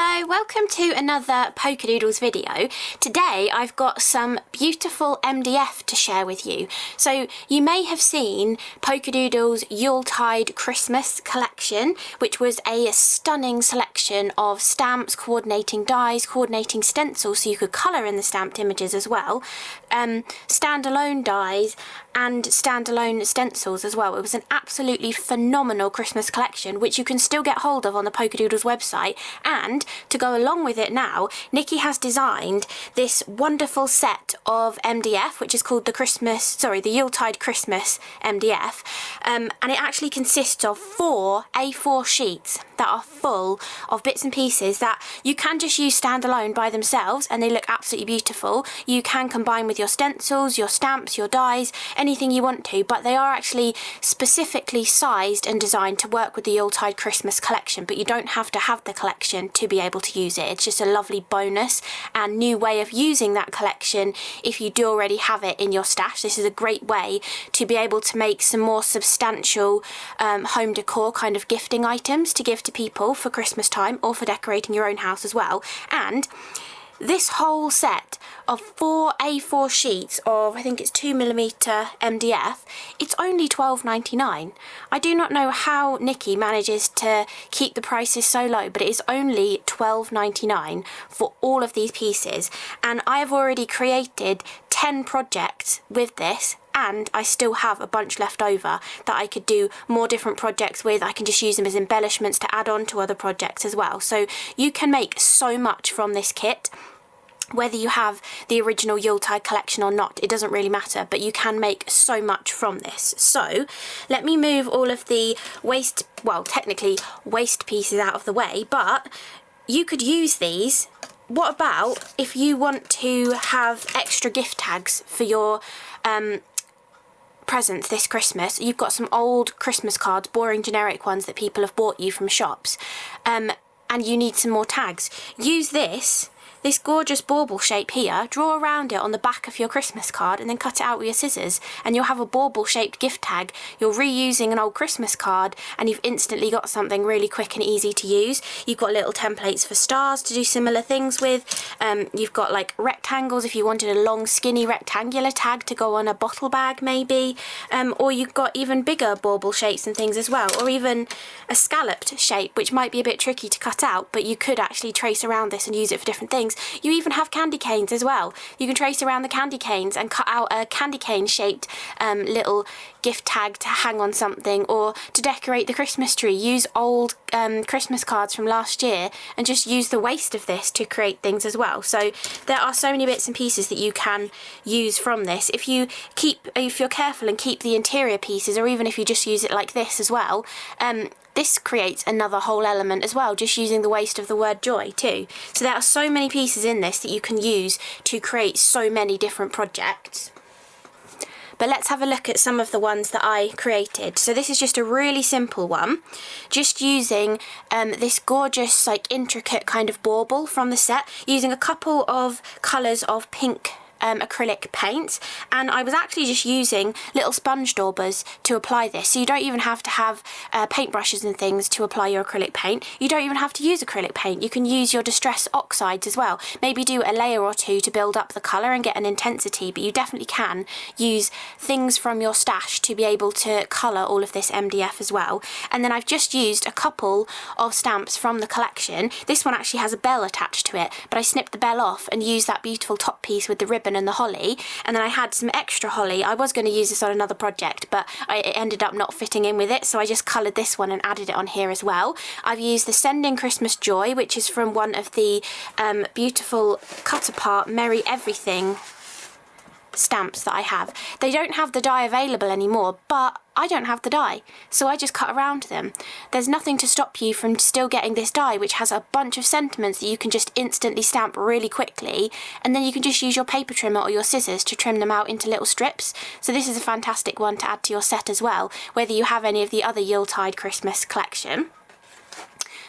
Hello, welcome to another Polkadoodles video. Today I've got some beautiful MDF to share with you. So you may have seen Polkadoodles' Yuletide Christmas collection, which was a stunning selection of stamps, coordinating dies, coordinating stencils so you could colour in the stamped images as well, standalone dies and standalone stencils as well. It was an absolutely phenomenal Christmas collection which you can still get hold of on the Polkadoodles website. And to go along with it now, Nikki has designed this wonderful set of MDF, which is called the Yuletide Christmas MDF, and it actually consists of 4 A4 sheets that are full of bits and pieces that you can just use standalone by themselves and they look absolutely beautiful. You can combine with your stencils, your stamps, your dies, anything you want to, but they are actually specifically sized and designed to work with the Yuletide Christmas collection, but you don't have to have the collection to be able to use it. It's just a lovely bonus and new way of using that collection if you do already have it in your stash. This is a great way to be able to make some more substantial home decor kind of gifting items to give to people for Christmas time or for decorating your own house as well. And this whole set of 4 A4 sheets of, I think it's 2mm MDF, it's only £12.99. I do not know how Nikki manages to keep the prices so low, but it is only £12.99 for all of these pieces. And I have already created 10 projects with this, and I still have a bunch left over that I could do more different projects with. I can just use them as embellishments to add on to other projects as well. So you can make so much from this kit. Whether you have the original Yuletide collection or not, it doesn't really matter, but you can make so much from this. So let me move all of the waste pieces out of the way, but you could use these. What about if you want to have extra gift tags for your presents this Christmas? You've got some old Christmas cards, boring generic ones that people have bought you from shops, and you need some more tags. Use this gorgeous bauble shape here, draw around it on the back of your Christmas card and then cut it out with your scissors and you'll have a bauble shaped gift tag. You're reusing an old Christmas card and you've instantly got something really quick and easy to use. You've got little templates for stars to do similar things with. You've got like rectangles if you wanted a long skinny rectangular tag to go on a bottle bag maybe, or you've got even bigger bauble shapes and things as well, or even a scalloped shape which might be a bit tricky to cut out, but you could actually trace around this and use it for different things. You even have candy canes as well. You can trace around the candy canes and cut out a candy cane shaped little gift tag to hang on something, or to decorate the Christmas tree. Use old Christmas cards from last year and just use the waste of this to create things as well. So there are so many bits and pieces that you can use from this. If you're careful and keep the interior pieces, or even if you just use it like this as well, this creates another whole element as well, just using the waste of the word joy too. So there are so many pieces in this that you can use to create so many different projects. But let's have a look at some of the ones that I created. So this is just a really simple one, just using this gorgeous like intricate kind of bauble from the set, using a couple of colours of pink acrylic paint, and I was actually just using little sponge daubers to apply this. So you don't even have to have paintbrushes and things to apply your acrylic paint. You don't even have to use acrylic paint. You can use your distress oxides as well. Maybe do a layer or two to build up the colour and get an intensity, but you definitely can use things from your stash to be able to colour all of this MDF as well. And then I've just used a couple of stamps from the collection. This one actually has a bell attached to it, but I snipped the bell off and used that beautiful top piece with the ribbon and the holly, and then I had some extra holly. I was going to use this on another project, but it ended up not fitting in with it, so I just coloured this one and added it on here as well. I've used the Sending Christmas Joy, which is from one of the beautiful cut apart Merry Everything stamps that I have. They don't have the die available anymore, but I don't have the die, so I just cut around them. There's nothing to stop you from still getting this die, which has a bunch of sentiments that you can just instantly stamp really quickly, and then you can just use your paper trimmer or your scissors to trim them out into little strips. So this is a fantastic one to add to your set as well, whether you have any of the other Yuletide Christmas collection.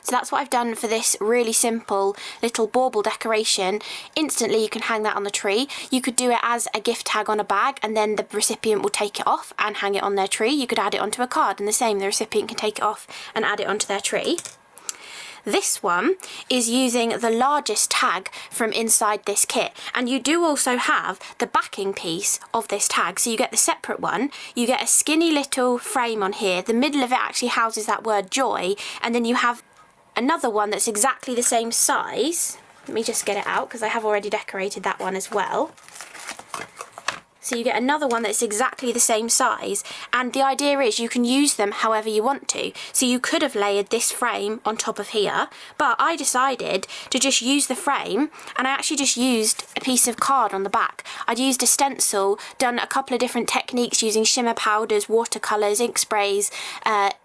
So that's what I've done for this really simple little bauble decoration. Instantly you can hang that on the tree. You could do it as a gift tag on a bag and then the recipient will take it off and hang it on their tree. You could add it onto a card and the same, the recipient can take it off and add it onto their tree. This one is using the largest tag from inside this kit, and you do also have the backing piece of this tag, so you get the separate one, you get a skinny little frame on here, the middle of it actually houses that word joy, and then you have another one that's exactly the same size. Let me just get it out because I have already decorated that one as well. So you get another one that's exactly the same size, and the idea is you can use them however you want to. So you could have layered this frame on top of here, but I decided to just use the frame, and I actually just used a piece of card on the back. I'd used a stencil, done a couple of different techniques using shimmer powders, watercolours, ink sprays,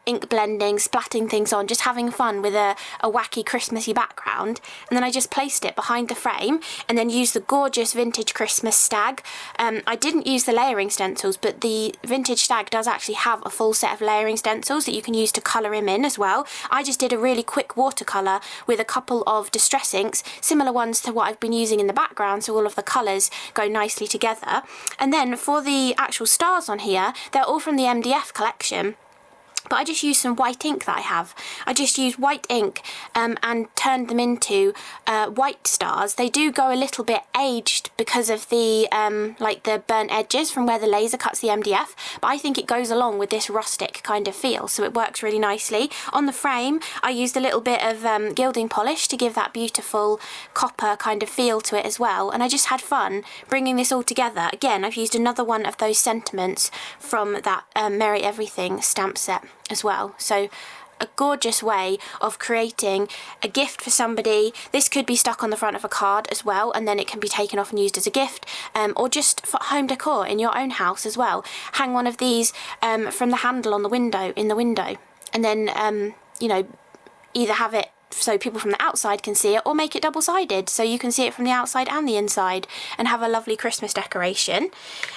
ink blending, splatting things on, just having fun with a wacky Christmassy background. And then I just placed it behind the frame and then used the gorgeous vintage Christmas stag. I didn't use the layering stencils, but the vintage stag does actually have a full set of layering stencils that you can use to colour him in as well. I just did a really quick watercolour with a couple of distress inks, similar ones to what I've been using in the background, so all of the colours go nicely together. And then for the actual stars on here, they're all from the MDF collection. But I just used some white ink that I have. I just used white ink and turned them into white stars. They do go a little bit aged because of the like the burnt edges from where the laser cuts the MDF, but I think it goes along with this rustic kind of feel, so it works really nicely. On the frame, I used a little bit of gilding polish to give that beautiful copper kind of feel to it as well, and I just had fun bringing this all together. Again, I've used another one of those sentiments from that Merry Everything stamp set as well. So a gorgeous way of creating a gift for somebody. This could be stuck on the front of a card as well, and then it can be taken off and used as a gift, or just for home decor in your own house as well. Hang one of these from the handle on the window, and then you know, either have it so people from the outside can see it, or make it double-sided so you can see it from the outside and the inside and have a lovely Christmas decoration.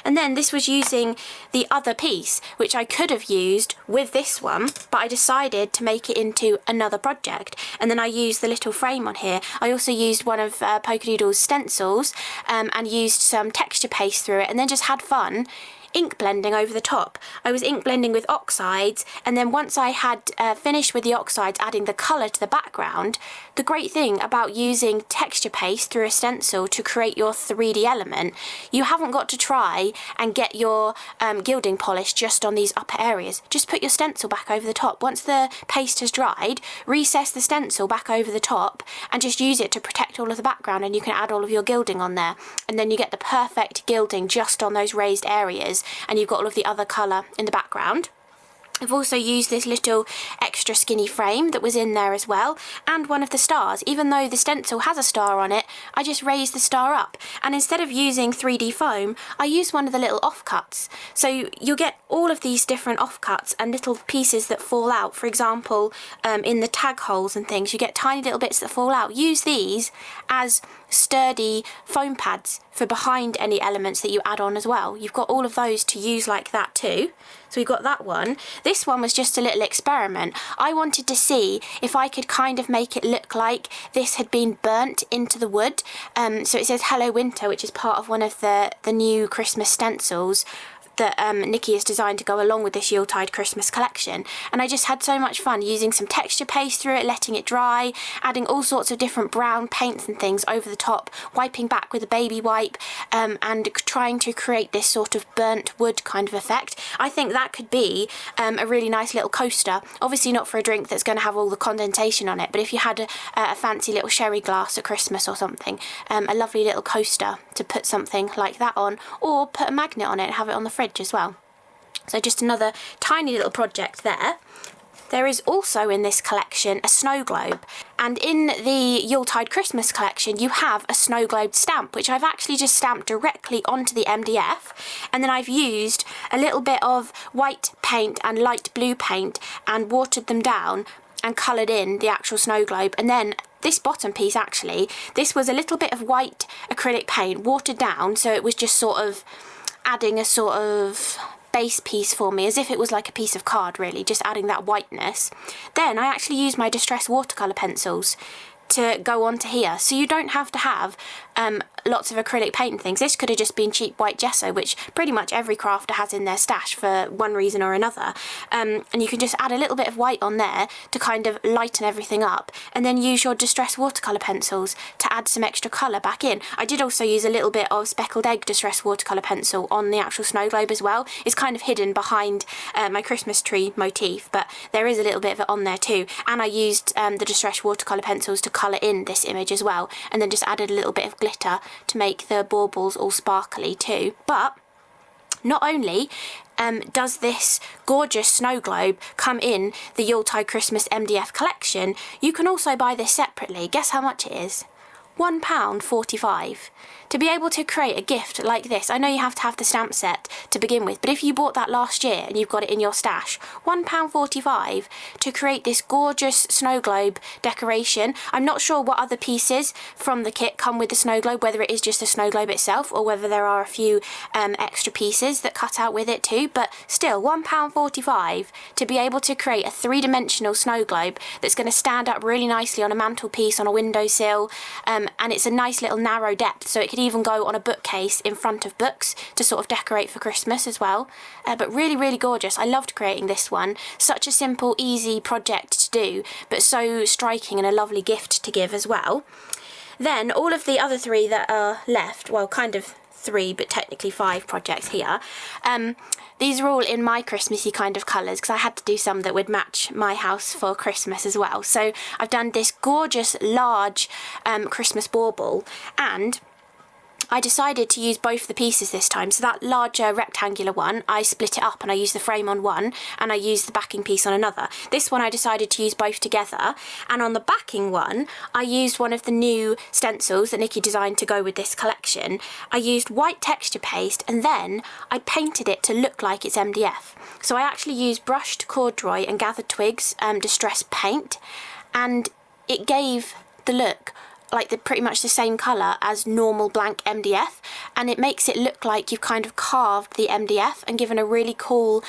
And then this was using the other piece, which I could have used with this one, but I decided to make it into another project. And then I used the little frame on here. I also used one of Polkadoodles stencils and used some texture paste through it, and then just had fun ink blending over the top. I was ink blending with oxides, and then once I had finished with the oxides, adding the colour to the background. The great thing about using texture paste through a stencil to create your 3D element, you haven't got to try and get your gilding polish just on these upper areas. Just put your stencil back over the top. Once the paste has dried, recess the stencil back over the top and just use it to protect all of the background, and you can add all of your gilding on there, and then you get the perfect gilding just on those raised areas, and you've got all of the other colour in the background. I've also used this little extra skinny frame that was in there as well, and one of the stars. Even though the stencil has a star on it, I just raised the star up, and instead of using 3D foam, I used one of the little offcuts. So you'll get all of these different offcuts and little pieces that fall out. For example, in the tag holes and things, you get tiny little bits that fall out. Use these as sturdy foam pads for behind any elements that you add on as well. You've got all of those to use like that too. So we've got that one. This one was just a little experiment. I wanted to see if I could kind of make it look like this had been burnt into the wood. So it says Hello Winter, which is part of one of the new Christmas stencils that Nikki has designed to go along with this Yuletide Christmas collection. And I just had so much fun using some texture paste through it, letting it dry, adding all sorts of different brown paints and things over the top, wiping back with a baby wipe, and trying to create this sort of burnt wood kind of effect. I think that could be a really nice little coaster. Obviously not for a drink that's going to have all the condensation on it, but if you had a fancy little sherry glass at Christmas or something, a lovely little coaster to put something like that on, or put a magnet on it and have it on the fridge as well. So just another tiny little project there. There is also in this collection a snow globe, and in the Yuletide Christmas collection you have a snow globe stamp, which I've actually just stamped directly onto the MDF, and then I've used a little bit of white paint and light blue paint and watered them down and coloured in the actual snow globe. And then this bottom piece, actually, this was a little bit of white acrylic paint watered down, so it was just sort of adding a sort of base piece for me, as if it was like a piece of card really, just adding that whiteness. Then I actually used my distress watercolour pencils to go onto here, so you don't have to have lots of acrylic paint and things. This could have just been cheap white gesso, which pretty much every crafter has in their stash for one reason or another, and you can just add a little bit of white on there to kind of lighten everything up, and then use your distress watercolour pencils to add some extra colour back in. I did also use a little bit of speckled egg distress watercolour pencil on the actual snow globe as well. It's kind of hidden behind my Christmas tree motif, but there is a little bit of it on there too, and I used the distress watercolour pencils to colour in this image as well, and then just added a little bit of glitter to make the baubles all sparkly too. But not only does this gorgeous snow globe come in the Yuletide Christmas MDF collection, you can also buy this separately. Guess how much it is? £1.45. To be able to create a gift like this, I know you have to have the stamp set to begin with, but if you bought that last year and you've got it in your stash, £1.45 to create this gorgeous snow globe decoration. I'm not sure what other pieces from the kit come with the snow globe, whether it is just the snow globe itself or whether there are a few extra pieces that cut out with it too, but still £1.45 to be able to create a three-dimensional snow globe that's going to stand up really nicely on a mantelpiece, on a windowsill, and it's a nice little narrow depth, so it could even go on a bookcase in front of books to sort of decorate for Christmas as well. But really, really gorgeous. I loved creating this one. Such a simple, easy project to do, but so striking and a lovely gift to give as well. Then all of the other three that are left, well, kind of three, but technically 5 projects here. These are all in my Christmassy kind of colours, because I had to do some that would match my house for Christmas as well. So I've done this gorgeous large Christmas bauble, and I decided to use both the pieces this time. So that larger rectangular one, I split it up and I used the frame on one and I used the backing piece on another. This one I decided to use both together, and on the backing one I used one of the new stencils that Nikki designed to go with this collection. I used white texture paste and then I painted it to look like it's MDF. So I actually used brushed corduroy and gathered twigs distress paint, and it gave the look like pretty much the same colour as normal blank MDF, and it makes it look like you've kind of carved the MDF and given a really cool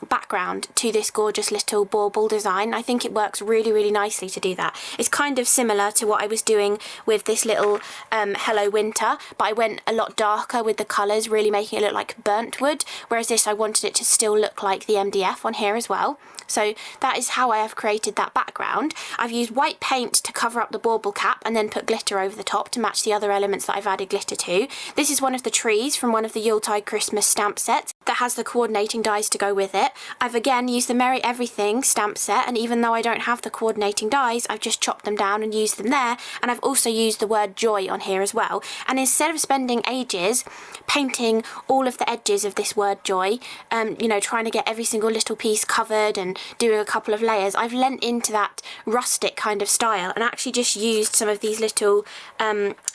background to this gorgeous little bauble design. I think it works really, really nicely to do that. It's kind of similar to what I was doing with this little Hello Winter, but I went a lot darker with the colours, really making it look like burnt wood, whereas this I wanted it to still look like the MDF on here as well. So that is how I have created that background. I've used white paint to cover up the bauble cap and then put glitter over the top to match the other elements that I've added glitter to. This is one of the trees from one of the Yuletide Christmas stamp sets that has the coordinating dies to go with it. I've again used the Merry Everything stamp set, and even though I don't have the coordinating dies, I've just chopped them down and used them there, and I've also used the word joy on here as well. And instead of spending ages painting all of the edges of this word joy, you know, trying to get every single little piece covered and doing a couple of layers, I've lent into that rustic kind of style and actually just used some of these little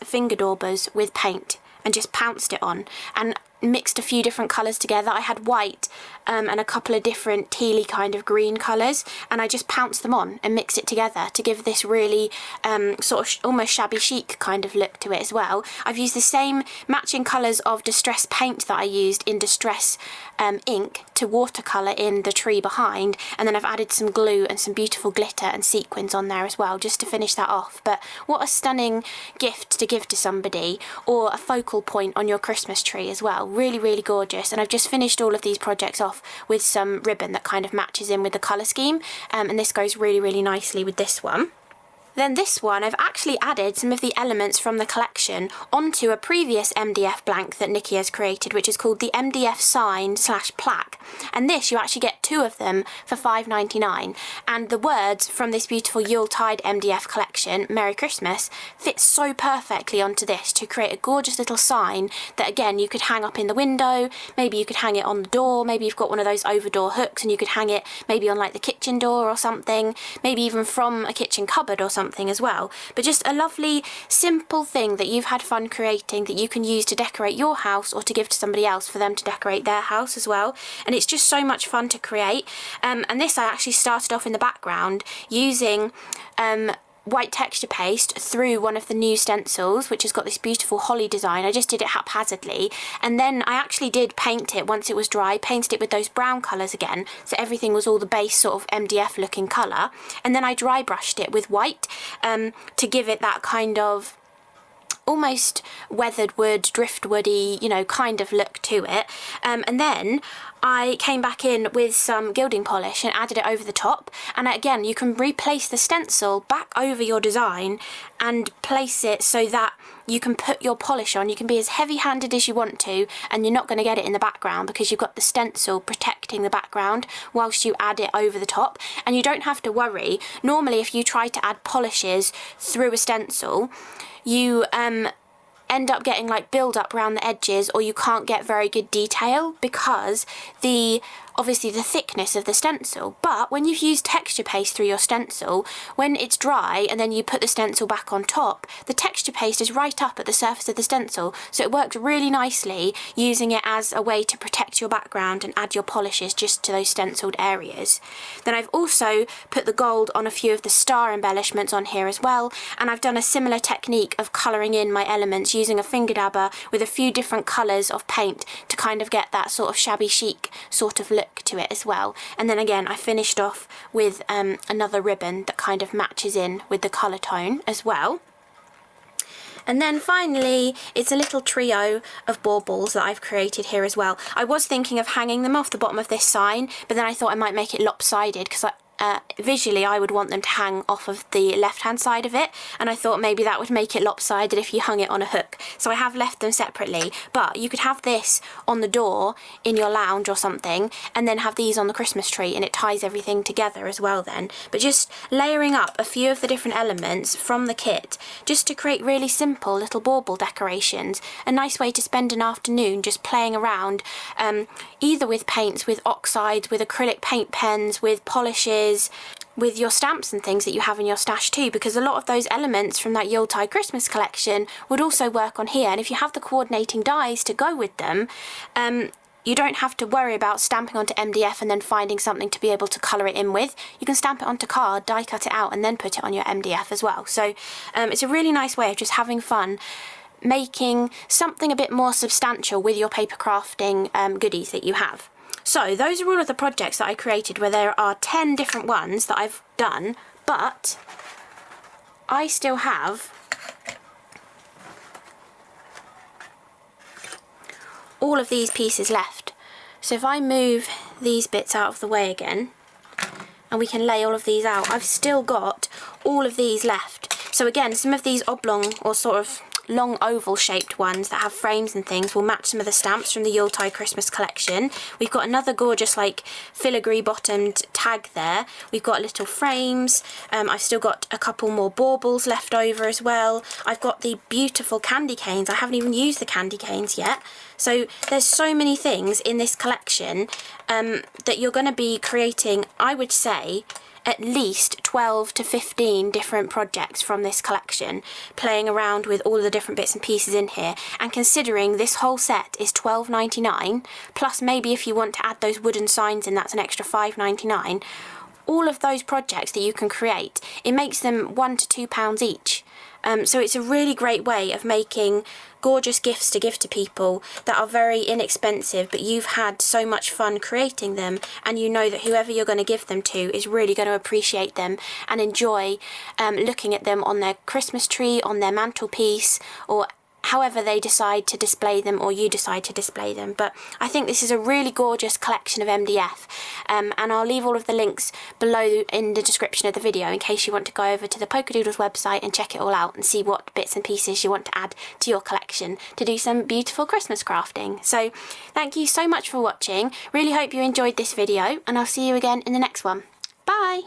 finger daubers with paint and just pounced it on and mixed a few different colours together. I had white and a couple of different tealy kind of green colours, and I just pounced them on and mixed it together to give this really sort of almost shabby chic kind of look to it as well. I've used the same matching colours of distress paint that I used in distress ink to watercolour in the tree behind, and then I've added some glue and some beautiful glitter and sequins on there as well just to finish that off. But what a stunning gift to give to somebody, or a focal point on your Christmas tree as well. Really, really gorgeous. And I've just finished all of these projects off with some ribbon that kind of matches in with the colour scheme, and this goes really, really nicely with this one. Then this one, I've actually added some of the elements from the collection onto a previous MDF blank that Nikki has created, which is called the MDF sign / plaque. And this, you actually get 2 of them for £5.99. And the words from this beautiful Yuletide MDF collection, Merry Christmas, fit so perfectly onto this to create a gorgeous little sign that, again, you could hang up in the window, maybe you could hang it on the door, maybe you've got one of those over door hooks and you could hang it maybe on like the kitchen door or something, maybe even from a kitchen cupboard or something as well. But just a lovely simple thing that you've had fun creating that you can use to decorate your house or to give to somebody else for them to decorate their house as well. And it's just so much fun to create. And this I actually started off in the background using white texture paste through one of the new stencils, which has got this beautiful holly design. I just did it haphazardly, and then I actually did paint it once it was dry, painted it with those brown colours again, so everything was all the base sort of MDF looking colour, and then I dry brushed it with white to give it that kind of almost weathered wood, driftwoody, you know, kind of look to it. And then I came back in with some gilding polish and added it over the top. And again, you can replace the stencil back over your design and place it so that you can put your polish on. You can be as heavy-handed as you want to, and you're not going to get it in the background because you've got the stencil protecting the background whilst you add it over the top. And you don't have to worry. Normally, if you try to add polishes through a stencil, you end up getting like build up around the edges, or you can't get very good detail because obviously the thickness of the stencil. But when you've used texture paste through your stencil, when it's dry and then you put the stencil back on top, the texture paste is right up at the surface of the stencil, so it works really nicely using it as a way to protect your background and add your polishes just to those stenciled areas. Then I've also put the gold on a few of the star embellishments on here as well, and I've done a similar technique of colouring in my elements using a finger dabber with a few different colours of paint to kind of get that sort of shabby chic sort of look to it as well. And then again, I finished off with another ribbon that kind of matches in with the colour tone as well. And then finally, it's a little trio of baubles that I've created here as well. I was thinking of hanging them off the bottom of this sign, but then I thought I might make it lopsided because visually I would want them to hang off of the left hand side of it, and I thought maybe that would make it lopsided if you hung it on a hook, so I have left them separately. But you could have this on the door in your lounge or something, and then have these on the Christmas tree, and it ties everything together as well then. But just layering up a few of the different elements from the kit just to create really simple little bauble decorations, a nice way to spend an afternoon just playing around, either with paints, with oxides, with acrylic paint pens, with polishes, with your stamps and things that you have in your stash too, because a lot of those elements from that Yuletide Christmas collection would also work on here. And if you have the coordinating dies to go with them, you don't have to worry about stamping onto MDF and then finding something to be able to colour it in with. You can stamp it onto card, die cut it out, and then put it on your MDF as well. So it's a really nice way of just having fun making something a bit more substantial with your paper crafting goodies that you have. So those are all of the projects that I created, where there are 10 different ones that I've done, but I still have all of these pieces left. So if I move these bits out of the way again, and we can lay all of these out, I've still got all of these left. So again, some of these oblong or sort of long oval shaped ones that have frames and things will match some of the stamps from the Yuletide Christmas collection. We've got another gorgeous like filigree bottomed tag there. We've got little frames. I've still got a couple more baubles left over as well. I've got the beautiful candy canes. I haven't even used the candy canes yet. So there's so many things in this collection that you're going to be creating, I would say, at least 12 to 15 different projects from this collection, playing around with all of the different bits and pieces in here. And considering this whole set is $12.99, plus maybe if you want to add those wooden signs in, that's an extra $5.99. All of those projects that you can create, it makes them £1 to £2 each. So it's a really great way of making gorgeous gifts to give to people that are very inexpensive, but you've had so much fun creating them, and you know that whoever you're going to give them to is really going to appreciate them and enjoy looking at them on their Christmas tree, on their mantelpiece, or however they decide to display them, or you decide to display them. But I think this is a really gorgeous collection of MDF, and I'll leave all of the links below in the description of the video in case you want to go over to the Polkadoodles website and check it all out and see what bits and pieces you want to add to your collection to do some beautiful Christmas crafting. So thank you so much for watching. Really hope you enjoyed this video, and I'll see you again in the next one. Bye!